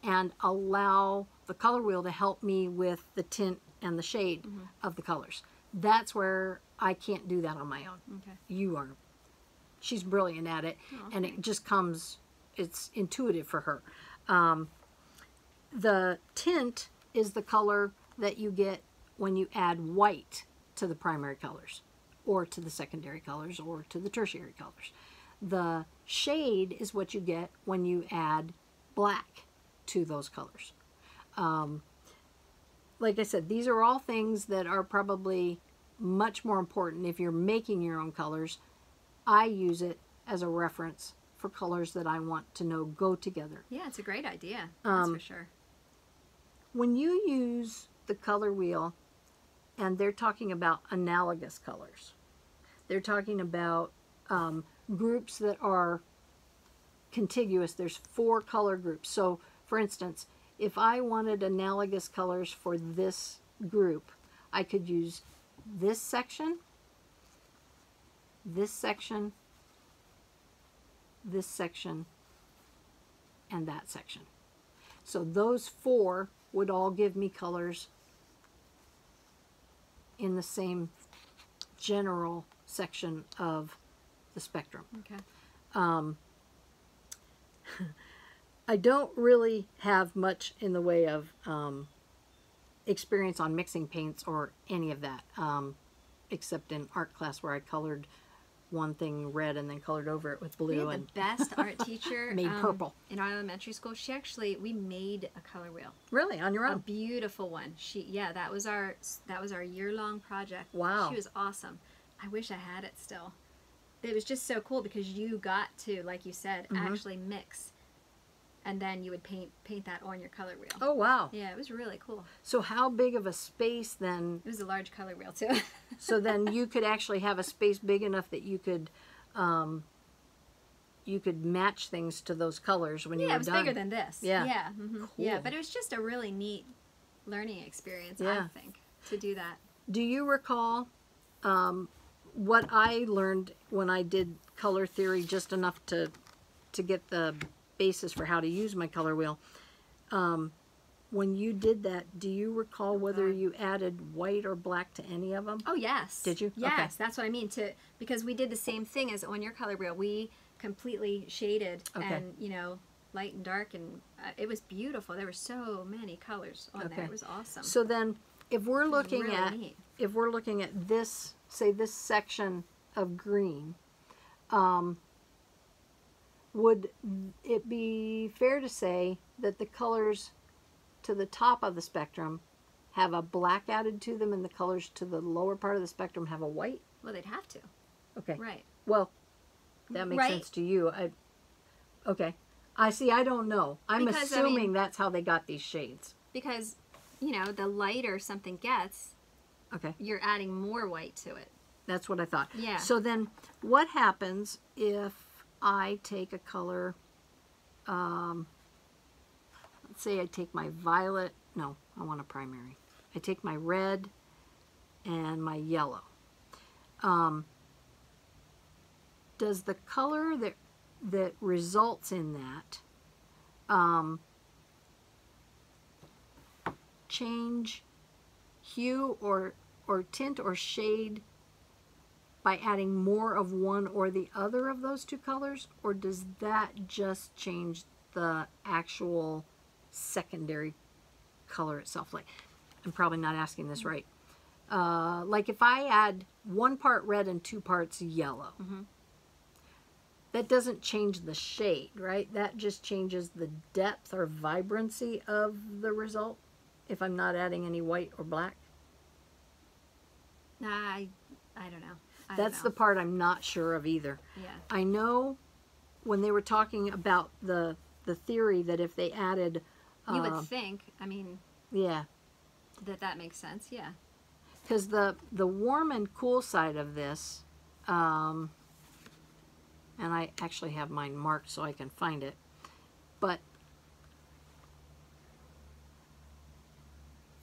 and allow the color wheel to help me with the tint and the shade of the colors. That's where I can't do that on my own. Okay. You are. She's brilliant at it, and it just comes, it's intuitive for her. The tint is the color that you get when you add white to the primary colors, or to the secondary colors, or to the tertiary colors. The shade is what you get when you add black to those colors. Like I said, these are all things that are probably much more important if you're making your own colors. I use it as a reference for colors that I want to know go together. Yeah, it's a great idea. That's for sure. When you use the color wheel, and they're talking about analogous colors, they're talking about groups that are contiguous. There's 4 color groups. So, for instance, if I wanted analogous colors for this group, I could use this section, this section, this section, and that section. So those 4 would all give me colors in the same general section of the spectrum. Okay. I don't really have much in the way of experience on mixing paints or any of that, except in art class where I colored one thing red and then colored over it with blue. We had and the best art teacher made purple. In our elementary school. We made a color wheel. Really, on your A own? beautiful one. That was our year-long project. Wow. She was awesome. I wish I had it still. It was just so cool because you got to, like you said, actually mix, and then you would paint that on your color wheel. Oh, wow. Yeah, it was really cool. So how big of a space then? It was a large color wheel too. So then you could actually have a space big enough that you could match things to those colors when you were Yeah, it was done. bigger than this. Yeah. Yeah. Cool. Yeah, but it was just a really neat learning experience, I think, to do that. Do you recall what I learned when I did color theory, just enough to get the basis for how to use my color wheel? When you did that, do you recall whether you added white or black to any of them? Oh, yes. Did you? Yes, Okay. that's what I mean. Because we did the same thing as on your color wheel. We completely shaded and, light and dark, and it was beautiful. There were so many colors on there. It was awesome. So then, if we're looking really neat. If we're looking at this, say this section of green, would it be fair to say that the colors to the top of the spectrum have a black added to them, and the colors to the lower part of the spectrum have a white? Well, they'd have to. Okay. Right. Well, that makes sense to you. Okay. I see. I don't know. I'm assuming that's how they got these shades. Because, the lighter something gets, you're adding more white to it. That's what I thought. Yeah. So then what happens if I take a color, let's say I take my violet, no, I want a primary. I take my red and my yellow. Does the color that results in that change hue or tint or shade by adding more of one or the other of those two colors, or does that just change the actual secondary color itself? Like, I'm probably not asking this right. Like if I add 1 part red and 2 parts yellow, that doesn't change the shade, right? That just changes the depth or vibrancy of the result if I'm not adding any white or black. I don't know. That's the part I'm not sure of either. Yeah. I know when they were talking about the theory that if they added... You would think, I mean... Yeah. That makes sense, yeah. Because the warm and cool side of this, and I actually have mine marked so I can find it, but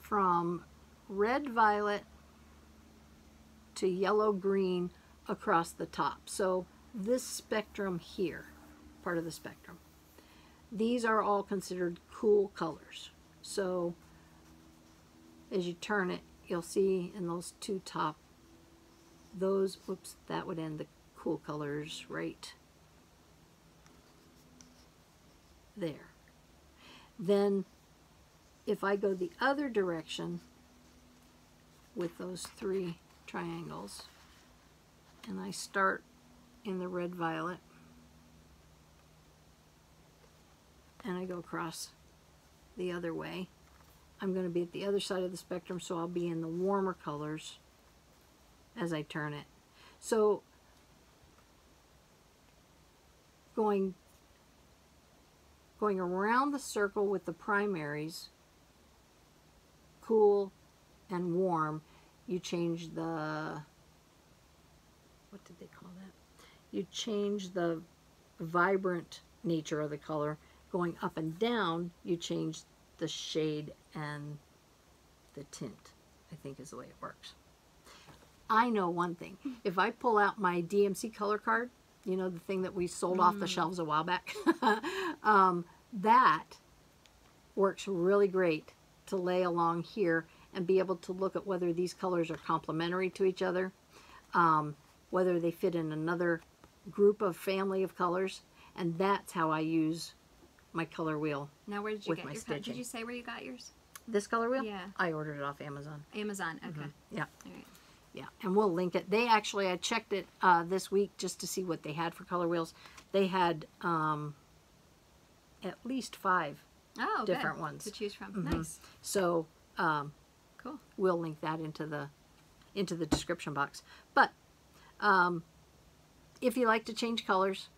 from red violet to yellow green across the top. So this spectrum here, part of the spectrum, these are all considered cool colors. So as you turn it, you'll see in those two top, those, whoops, that would end the cool colors right there. Then if I go the other direction with those three triangles, and I start in the red violet, and I go across the other way, I'm going to be at the other side of the spectrum, so I'll be in the warmer colors as I turn it. So going around the circle with the primaries, cool and warm, you change the, what did they call that? You change the vibrant nature of the color. Going up and down, you change the shade and the tint, I think is the way it works. I know one thing. If I pull out my DMC color card, you know, the thing that we sold off the shelves a while back, that works really great to lay along here and be able to look at whether these colors are complementary to each other, whether they fit in another group of family of colors, and that's how I use my color wheel. Now, where did you get your stitching. Did you say where you got yours? This color wheel? Yeah. I ordered it off Amazon. Amazon, okay. Yeah. All right. Yeah, and we'll link it. They actually, I checked it this week just to see what they had for color wheels. They had at least 5 different good. ones To choose from. Nice. So Cool. we'll link that into the description box. But if you like to change colors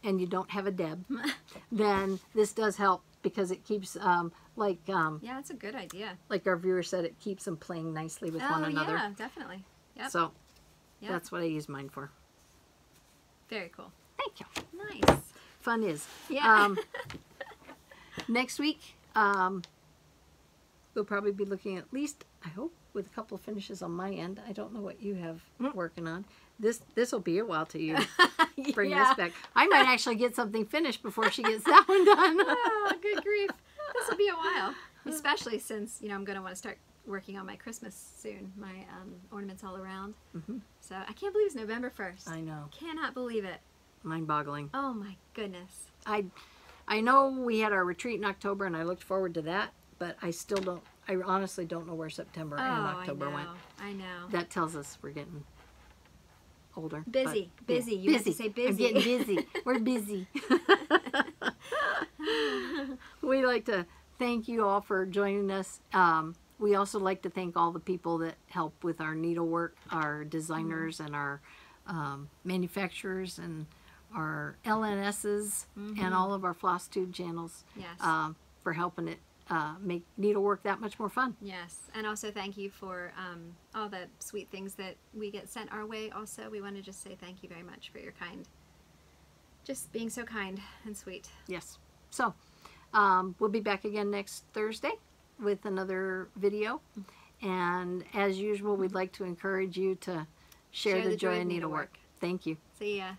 and you don't have a Deb, then this does help because it keeps yeah, it's a good idea. like our viewer said, it keeps them playing nicely with one another. Yeah, definitely. Yep. So Yep. that's what I use mine for. Very cool. Thank you. Nice. Fun is. Yeah. Next week, we'll probably be looking at least, I hope, with a couple of finishes on my end. I don't know what you have working on. This will be a while till you bring this back. I might actually get something finished before she gets that one done. Oh, good grief. This will be a while. Especially since, you know, I'm going to want to start working on my Christmas soon. My ornaments all around. So I can't believe it's November 1st. I know. Cannot believe it. Mind-boggling. Oh my goodness. I know we had our retreat in October and I looked forward to that, but I still don't, I honestly don't know where September and October went. I know. That tells us we're getting older. Busy. But, Busy. Yeah, You have to say busy. I'm getting busy. We're busy. We'd like to thank you all for joining us. We also like to thank all the people that help with our needlework, our designers and our manufacturers and our LNSs and all of our Flosstube channels Yes. for helping it make needlework that much more fun. Yes. And also thank you for all the sweet things that we get sent our way. Also, we want to just say thank you very much for your just being so kind and sweet. Yes. So we'll be back again next Thursday with another video. And as usual, we'd like to encourage you to share the joy of needlework. Thank you. See ya.